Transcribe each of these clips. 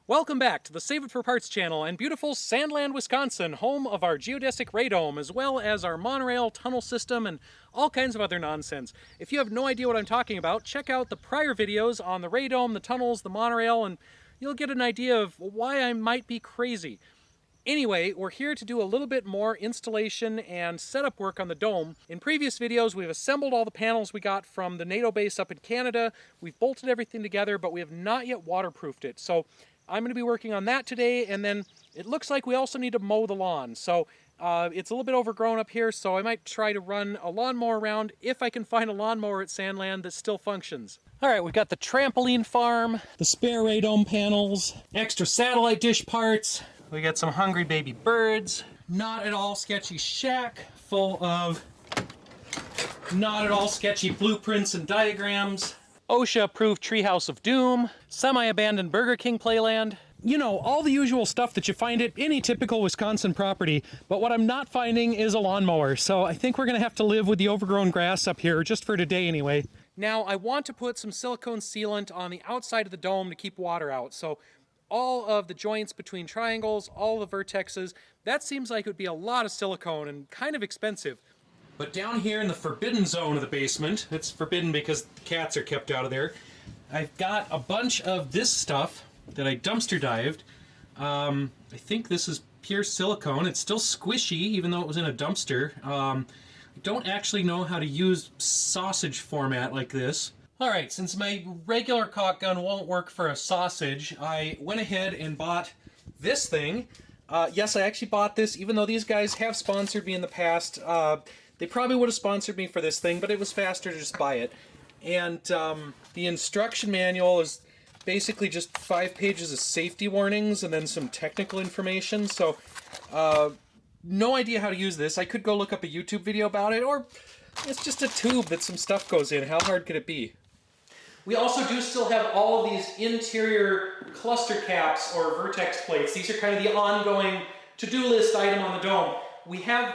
Welcome back to the Save It for Parts channel and beautiful Sandland, Wisconsin, home of our Geodesic Radome, as well as our monorail tunnel system and all kinds of other nonsense. If you have no idea what I'm talking about, check out the prior videos on the Radome, the tunnels, the monorail, and you'll get an idea of why I might be crazy. Anyway, we're here to do a little bit more installation and setup work on the dome. In previous videos, we've assembled all the panels we got from the NATO base up in Canada. We've bolted everything together, but we have not yet waterproofed it. So I'm going to be working on that today, and then it looks like we also need to mow the lawn. So it's a little bit overgrown up here, so I might try to run a lawnmower around if I can find a lawnmower at Sandland that still functions. All right, we've got the trampoline farm, the spare radome panels, extra satellite dish parts. We got some hungry baby birds. Not at all sketchy shack full of not at all sketchy blueprints and diagrams. OSHA-approved Treehouse of Doom, semi-abandoned Burger King playland. You know, all the usual stuff that you find at any typical Wisconsin property, but what I'm not finding is a lawnmower, so I think we're gonna have to live with the overgrown grass up here, just for today anyway. Now, I want to put some silicone sealant on the outside of the dome to keep water out, so all of the joints between triangles, all the vertexes, that seems like it would be a lot of silicone and kind of expensive. But down here in the forbidden zone of the basement, it's forbidden because the cats are kept out of there, I've got a bunch of this stuff that I dumpster dived. I think this is pure silicone. It's still squishy, even though it was in a dumpster. I don't actually know how to use sausage format like this. Alright, since my regular caulk gun won't work for a sausage, I went ahead and bought this thing. Yes, I actually bought this, even though these guys have sponsored me in the past. They probably would have sponsored me for this thing, but it was faster to just buy it. And the instruction manual is basically just 5 pages of safety warnings and then some technical information. So, no idea how to use this. I could go look up a YouTube video about it, or it's just a tube that some stuff goes in. How hard could it be? We also do still have all of these interior cluster caps or vertex plates. These are kind of the ongoing to-do list item on the dome. We have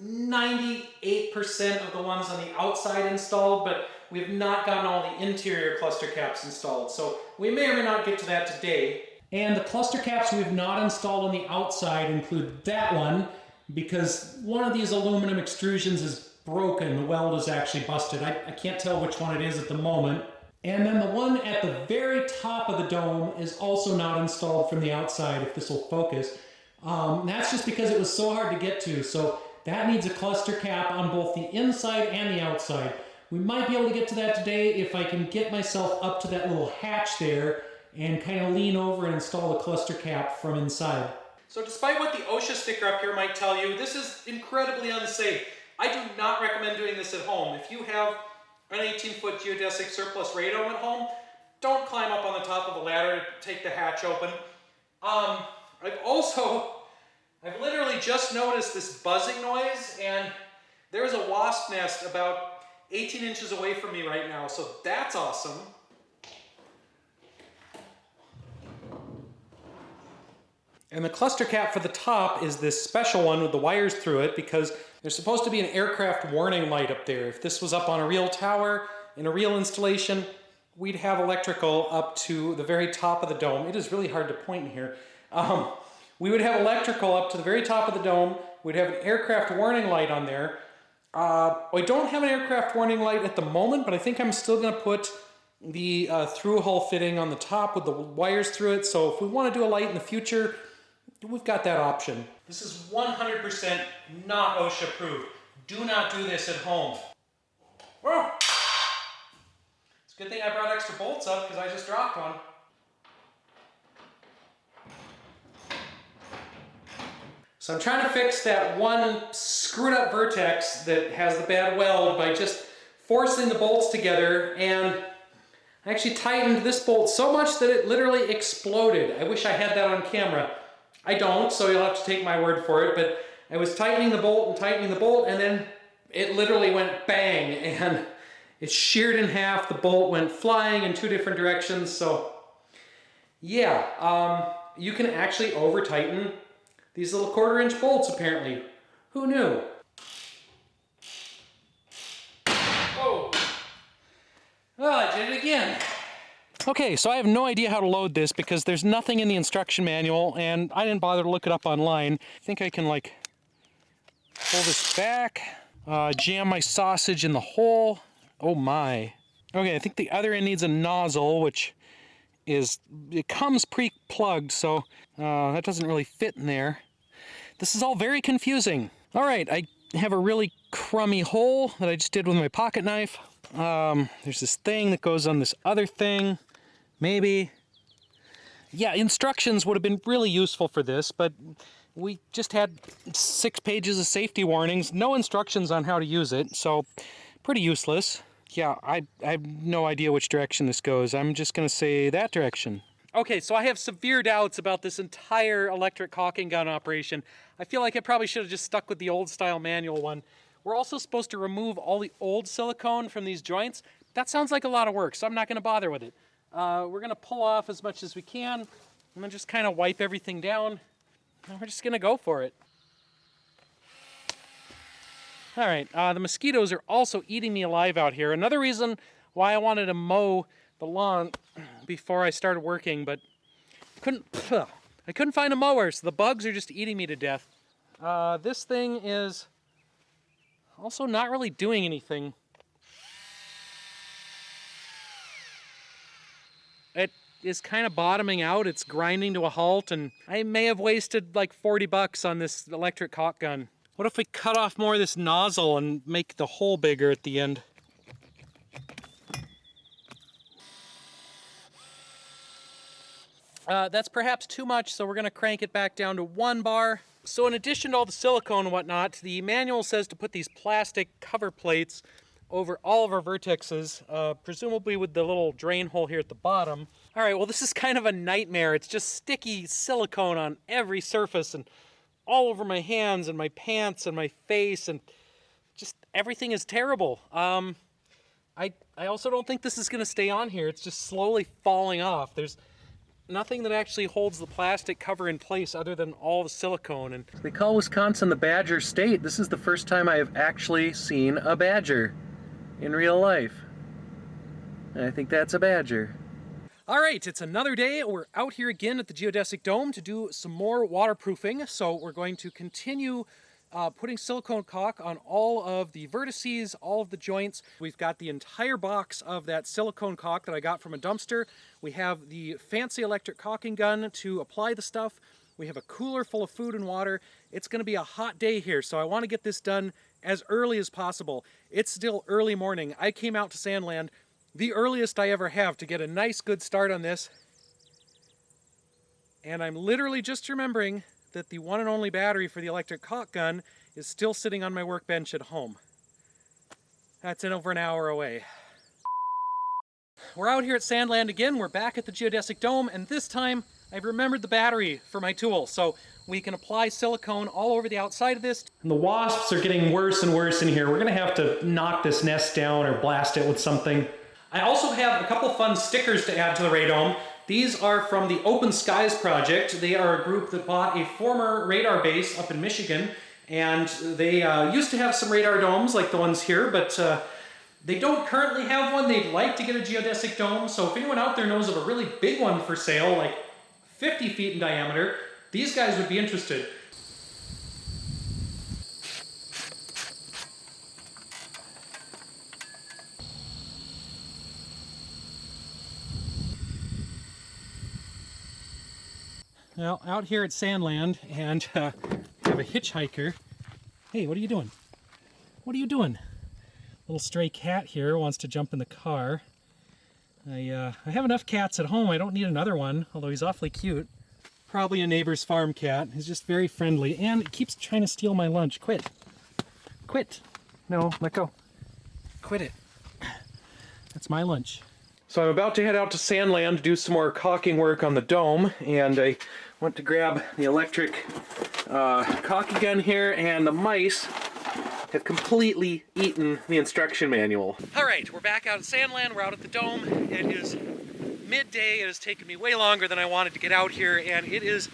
98% of the ones on the outside installed, but we have not gotten all the interior cluster caps installed. So we may or may not get to that today. And the cluster caps we have not installed on the outside include that one, because one of these aluminum extrusions is broken. The weld is actually busted. I can't tell which one it is at the moment. And then the one at the very top of the dome is also not installed from the outside, if this will focus. That's just because it was so hard to get to. So that needs a cluster cap on both the inside and the outside. We might be able to get to that today if I can get myself up to that little hatch there and kind of lean over and install the cluster cap from inside. So despite what the OSHA sticker up here might tell you, this is incredibly unsafe. I do not recommend doing this at home. If you have an 18-foot Geodesic surplus radome at home, don't climb up on the top of the ladder to take the hatch open. I've literally just noticed this buzzing noise, and there's a wasp nest about 18 inches away from me right now, so that's awesome. And the cluster cap for the top is this special one with the wires through it, because there's supposed to be an aircraft warning light up there. If this was up on a real tower, in a real installation, we'd have electrical up to the very top of the dome. It is really hard to point in here. We would have electrical up to the very top of the dome. We'd have an aircraft warning light on there. I don't have an aircraft warning light at the moment, but I think I'm still going to put the through-hull fitting on the top with the wires through it. So if we want to do a light in the future, we've got that option. This is 100% not OSHA approved. Do not do this at home. Whoa! It's a good thing I brought extra bolts up because I just dropped one. So I'm trying to fix that one screwed up vertex that has the bad weld by just forcing the bolts together, and I actually tightened this bolt so much that it literally exploded. I wish I had that on camera. I don't, so you'll have to take my word for it, but I was tightening the bolt, and then it literally went bang, and it sheared in half. The bolt went flying in 2 different directions, so yeah, you can actually over-tighten these little 1/4-inch bolts, apparently. Who knew? Oh! Well, I did it again. Okay, so I have no idea how to load this because there's nothing in the instruction manual and I didn't bother to look it up online. I think I can like pull this back, jam my sausage in the hole. Oh my. Okay, I think the other end needs a nozzle, which it comes pre-plugged, so that doesn't really fit in there. This is all very confusing. All right, I have a really crummy hole that I just did with my pocket knife. There's this thing that goes on this other thing. Maybe. Yeah, instructions would have been really useful for this, but we just had 6 pages of safety warnings, no instructions on how to use it, so pretty useless. Yeah, I have no idea which direction this goes. I'm just going to say that direction. Okay, so I have severe doubts about this entire electric caulking gun operation. I feel like I probably should have just stuck with the old style manual one. We're also supposed to remove all the old silicone from these joints. That sounds like a lot of work, so I'm not going to bother with it. We're going to pull off as much as we can, and then just kind of wipe everything down, and we're just going to go for it. All right, the mosquitoes are also eating me alive out here. Another reason why I wanted to mow the lawn before I started working, but I couldn't find a mower, so the bugs are just eating me to death. This thing is also not really doing anything. It is kind of bottoming out. It's grinding to a halt, and I may have wasted like $40 on this electric caulk gun. What if we cut off more of this nozzle and make the hole bigger at the end? That's perhaps too much, so we're going to crank it back down to 1 bar. So in addition to all the silicone and whatnot, the manual says to put these plastic cover plates over all of our vertexes, presumably with the little drain hole here at the bottom. All right, well, this is kind of a nightmare. It's just sticky silicone on every surface and all over my hands and my pants and my face, and just everything is terrible. I also don't think this is going to stay on here. It's just slowly falling off. There's nothing that actually holds the plastic cover in place other than all the silicone. And they call Wisconsin the Badger State. This is the first time I have actually seen a badger in real life. And I think that's a badger. All right, it's another day. We're out here again at the Geodesic Dome to do some more waterproofing. So we're going to continue putting silicone caulk on all of the vertices, all of the joints. We've got the entire box of that silicone caulk that I got from a dumpster. We have the fancy electric caulking gun to apply the stuff. We have a cooler full of food and water. It's going to be a hot day here, so I want to get this done as early as possible. It's still early morning. I came out to Sandland, the earliest I ever have, to get a nice good start on this. And I'm literally just remembering that the one and only battery for the electric caulk gun is still sitting on my workbench at home. That's in over an hour away. We're out here at Sandland again. We're back at the Geodesic Dome, and this time I've remembered the battery for my tool, so we can apply silicone all over the outside of this. And the wasps are getting worse and worse in here. We're gonna have to knock this nest down or blast it with something. I also have a couple fun stickers to add to the radome. These are from the Open Skies project. They are a group that bought a former radar base up in Michigan, and they used to have some radar domes like the ones here, but they don't currently have one. They'd like to get a geodesic dome, so if anyone out there knows of a really big one for sale, like 50 feet in diameter, these guys would be interested. Well, out here at Sandland, and have a hitchhiker. Hey, what are you doing? What are you doing? Little stray cat here wants to jump in the car. I have enough cats at home. I don't need another one, although he's awfully cute. Probably a neighbor's farm cat. He's just very friendly, and it keeps trying to steal my lunch. Quit. Quit. No, let go. Quit it. That's my lunch. So I'm about to head out to Sandland to do some more caulking work on the dome, and I went to grab the electric caulking gun here, and the mice have completely eaten the instruction manual. All right, we're back out at Sandland. We're out at the dome. It is midday. It has taken me way longer than I wanted to get out here, and it is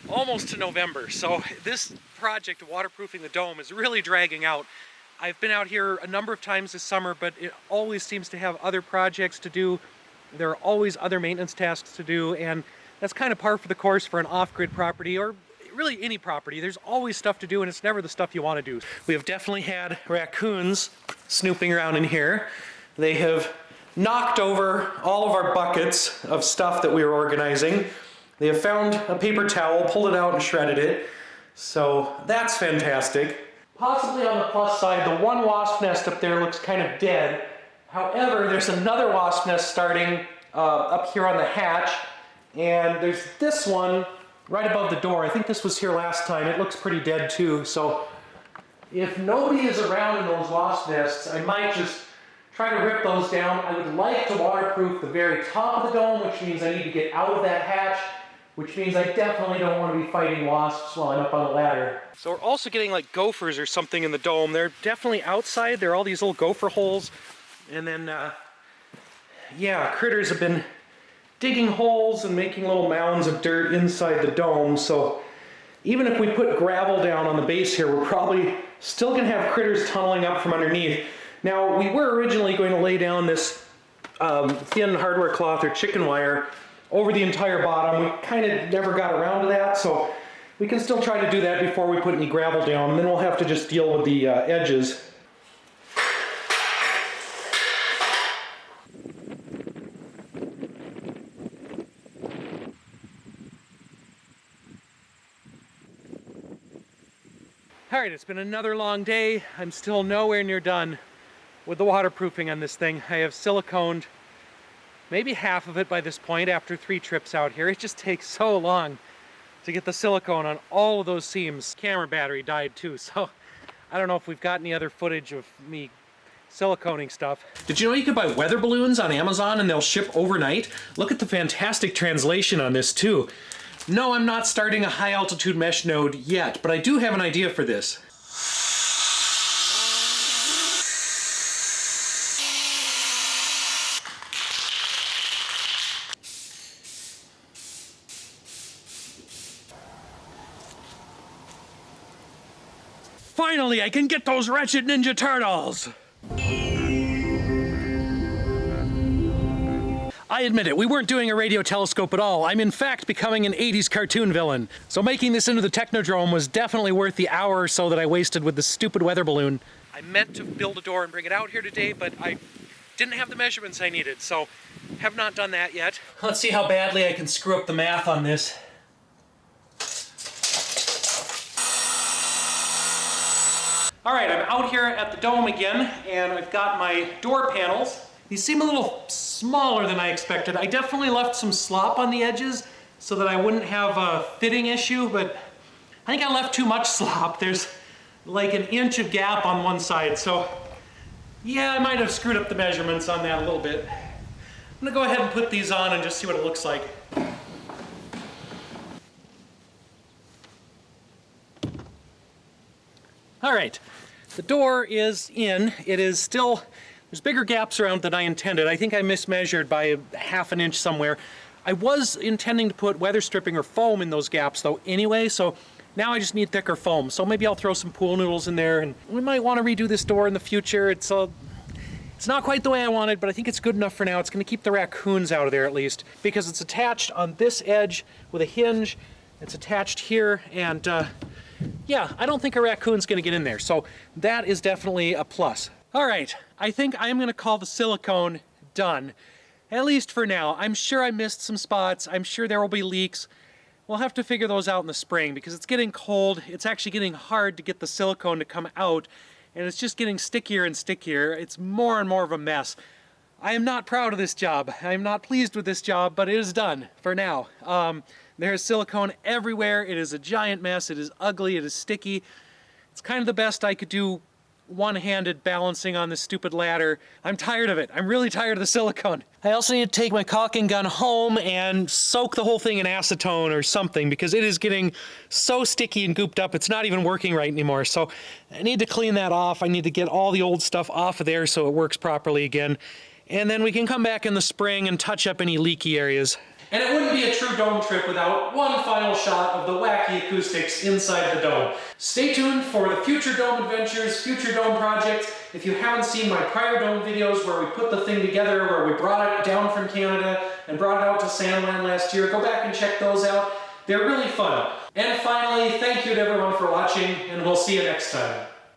almost to November. So this project of waterproofing the dome is really dragging out. I've been out here a number of times this summer, but it always seems to have other projects to do there are always other maintenance tasks to do, and that's kind of par for the course for an off-grid property, or really any property. There's always stuff to do, and it's never the stuff you want to do. We have definitely had raccoons snooping around in here. They have knocked over all of our buckets of stuff that we were organizing. They have found a paper towel, pulled it out and shredded it. So that's fantastic. Possibly on the plus side, the one wasp nest up there looks kind of dead. However, there's another wasp nest starting up here on the hatch, and there's this one right above the door. I think this was here last time. It looks pretty dead too. So if nobody is around in those wasp nests, I might just try to rip those down. I would like to waterproof the very top of the dome, which means I need to get out of that hatch, which means I definitely don't want to be fighting wasps while I'm up on the ladder. So we're also getting like gophers or something in the dome. They're definitely outside. There are all these little gopher holes. And then, yeah, critters have been digging holes and making little mounds of dirt inside the dome. So even if we put gravel down on the base here, we're probably still going to have critters tunneling up from underneath. Now, we were originally going to lay down this thin hardware cloth or chicken wire over the entire bottom. We kind of never got around to that, so we can still try to do that before we put any gravel down, and then we'll have to just deal with the edges. Alright, it's been another long day. I'm still nowhere near done with the waterproofing on this thing. I have siliconed maybe half of it by this point after 3 trips out here. It just takes so long to get the silicone on all of those seams. Camera battery died too, so I don't know if we've got any other footage of me siliconing stuff. Did you know you could buy weather balloons on Amazon and they'll ship overnight? Look at the fantastic translation on this too. No, I'm not starting a high altitude mesh node yet, but I do have an idea for this. Finally, I can get those wretched Ninja Turtles! I admit it, we weren't doing a radio telescope at all. I'm in fact becoming an 80s cartoon villain. So making this into the Technodrome was definitely worth the hour or so that I wasted with this stupid weather balloon. I meant to build a door and bring it out here today, but I didn't have the measurements I needed, so have not done that yet. Let's see how badly I can screw up the math on this. Alright, I'm out here at the dome again, and I've got my door panels. These seem a little smaller than I expected. I definitely left some slop on the edges so that I wouldn't have a fitting issue, but I think I left too much slop. There's like an inch of gap on one side, so yeah, I might have screwed up the measurements on that a little bit. I'm gonna go ahead and put these on and just see what it looks like. All right, the door is in. It is still, there's bigger gaps around than I intended. I think I mismeasured by ½ an inch somewhere. I was intending to put weather stripping or foam in those gaps though anyway, so now I just need thicker foam. So maybe I'll throw some pool noodles in there, and we might want to redo this door in the future. It's not quite the way I wanted, but I think it's good enough for now. It's going to keep the raccoons out of there at least, because it's attached on this edge with a hinge. It's attached here, and yeah, I don't think a raccoon's going to get in there, so that is definitely a plus. All right, I think I'm going to call the silicone done, at least for now. I'm sure I missed some spots. I'm sure there will be leaks. We'll have to figure those out in the spring because it's getting cold. It's actually getting hard to get the silicone to come out, and it's just getting stickier and stickier. It's more and more of a mess. I am not proud of this job. I am not pleased with this job, but it is done for now. There's silicone everywhere. It is a giant mess. It is ugly. It is sticky. It's kind of the best I could do one-handed balancing on this stupid ladder. I'm tired of it. I'm really tired of the silicone. I also need to take my caulking gun home and soak the whole thing in acetone or something because it is getting so sticky and gooped up. It's not even working right anymore. So I need to clean that off. I need to get all the old stuff off of there so it works properly again. And then we can come back in the spring and touch up any leaky areas. And it wouldn't be a true dome trip without one final shot of the wacky acoustics inside the dome. Stay tuned for the future dome adventures, future dome projects. If you haven't seen my prior dome videos where we put the thing together, where we brought it down from Canada and brought it out to Sandland last year, go back and check those out. They're really fun. And finally, thank you to everyone for watching, and we'll see you next time.